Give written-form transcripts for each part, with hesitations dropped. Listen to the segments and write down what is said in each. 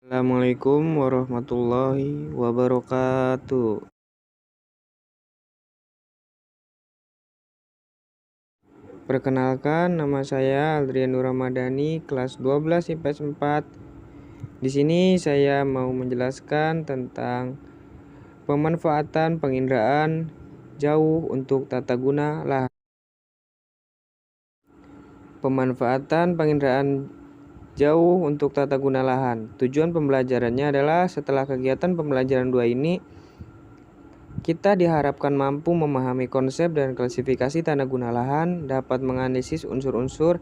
Assalamualaikum warahmatullahi wabarakatuh. Perkenalkan, nama saya Aldrian Nur Ramadhani, kelas 12 IPS 4. Di sini saya mau menjelaskan tentang pemanfaatan penginderaan jauh untuk tata guna lahan. Pemanfaatan penginderaan jauh untuk tata guna lahan. Tujuan pembelajarannya adalah setelah kegiatan pembelajaran 2 ini, kita diharapkan mampu memahami konsep dan klasifikasi tata guna lahan, dapat menganalisis unsur-unsur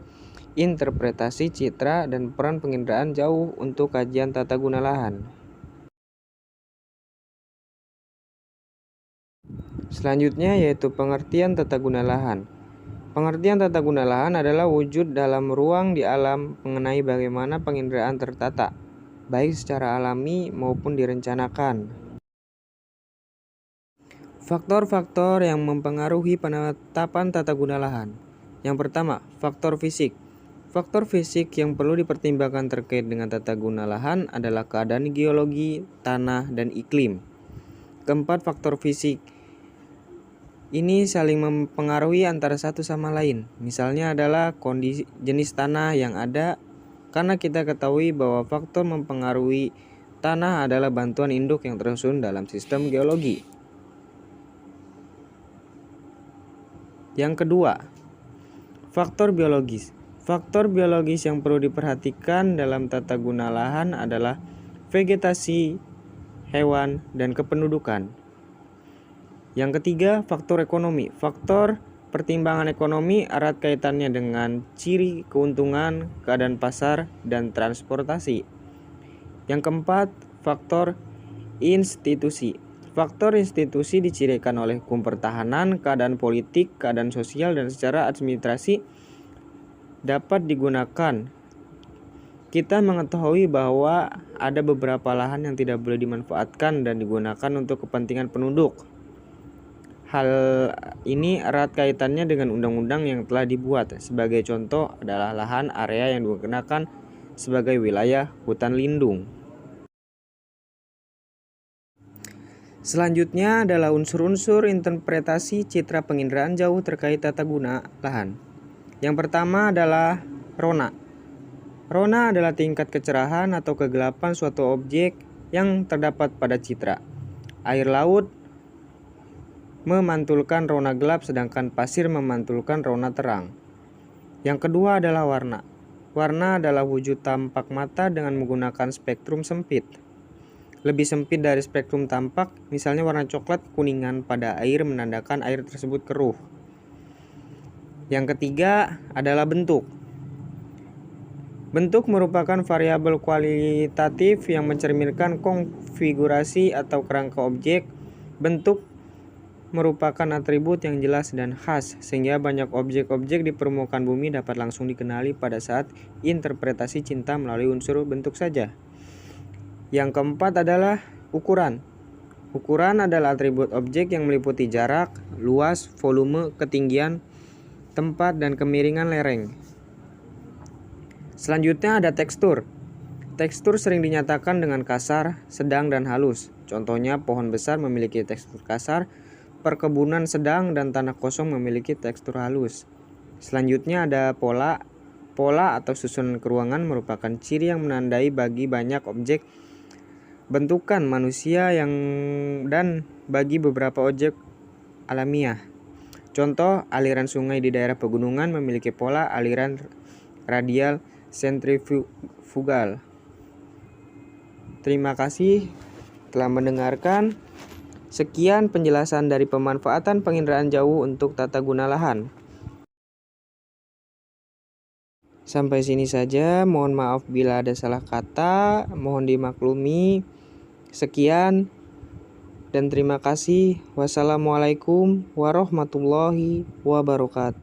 interpretasi citra dan peran penginderaan jauh untuk kajian tata guna lahan. Selanjutnya yaitu pengertian tata guna lahan. Pengertian tata guna lahan adalah wujud dalam ruang di alam mengenai bagaimana penginderaan tertata, baik secara alami maupun direncanakan. Faktor-faktor yang mempengaruhi penetapan tata guna lahan. Yang pertama, faktor fisik. Faktor fisik yang perlu dipertimbangkan terkait dengan tata guna lahan adalah keadaan geologi, tanah, dan iklim. Keempat, faktor fisik ini saling mempengaruhi antara satu sama lain. Misalnya adalah kondisi jenis tanah yang ada, karena kita ketahui bahwa faktor mempengaruhi tanah adalah bantuan induk yang tersusun dalam sistem geologi. Yang kedua, faktor biologis. Faktor biologis yang perlu diperhatikan dalam tata guna lahan adalah vegetasi, hewan, dan kependudukan. Yang ketiga, faktor ekonomi. Faktor pertimbangan ekonomi erat kaitannya dengan ciri keuntungan, keadaan pasar, dan transportasi. Yang keempat, faktor institusi. Faktor institusi dicirikan oleh hukum pertahanan, keadaan politik, keadaan sosial, dan secara administrasi dapat digunakan. Kita mengetahui bahwa ada beberapa lahan yang tidak boleh dimanfaatkan dan digunakan untuk kepentingan penduduk. Hal ini erat kaitannya dengan undang-undang yang telah dibuat. Sebagai contoh adalah lahan area yang digunakan sebagai wilayah hutan lindung. Selanjutnya adalah unsur-unsur interpretasi citra penginderaan jauh terkait tata guna lahan. Yang pertama adalah rona. Rona adalah tingkat kecerahan atau kegelapan suatu objek yang terdapat pada citra. Air laut memantulkan rona gelap sedangkan pasir memantulkan rona terang. Yang kedua adalah warna. Warna adalah wujud tampak mata dengan menggunakan spektrum sempit. Lebih sempit dari spektrum tampak, misalnya warna coklat kuningan pada air menandakan air tersebut keruh. Yang ketiga adalah bentuk. Bentuk merupakan variabel kualitatif yang mencerminkan konfigurasi atau kerangka objek. Bentuk merupakan atribut yang jelas dan khas, sehingga banyak objek-objek di permukaan bumi dapat langsung dikenali pada saat interpretasi cinta melalui unsur bentuk saja. Yang keempat adalah ukuran. Ukuran adalah atribut objek yang meliputi jarak, luas, volume, ketinggian, tempat, dan kemiringan lereng. Selanjutnya ada tekstur. Tekstur sering dinyatakan dengan kasar, sedang, dan halus. Contohnya pohon besar memiliki tekstur kasar, perkebunan sedang dan tanah kosong memiliki tekstur halus. Selanjutnya ada pola. Pola atau susunan keruangan merupakan ciri yang menandai bagi banyak objek bentukan manusia dan bagi beberapa objek alamiah. Contoh, aliran sungai di daerah pegunungan memiliki pola aliran radial sentrifugal. Terima kasih telah mendengarkan. Sekian penjelasan dari pemanfaatan penginderaan jauh untuk tata guna lahan. Sampai sini saja, mohon maaf bila ada salah kata, mohon dimaklumi. Sekian dan terima kasih. Wassalamualaikum warahmatullahi wabarakatuh.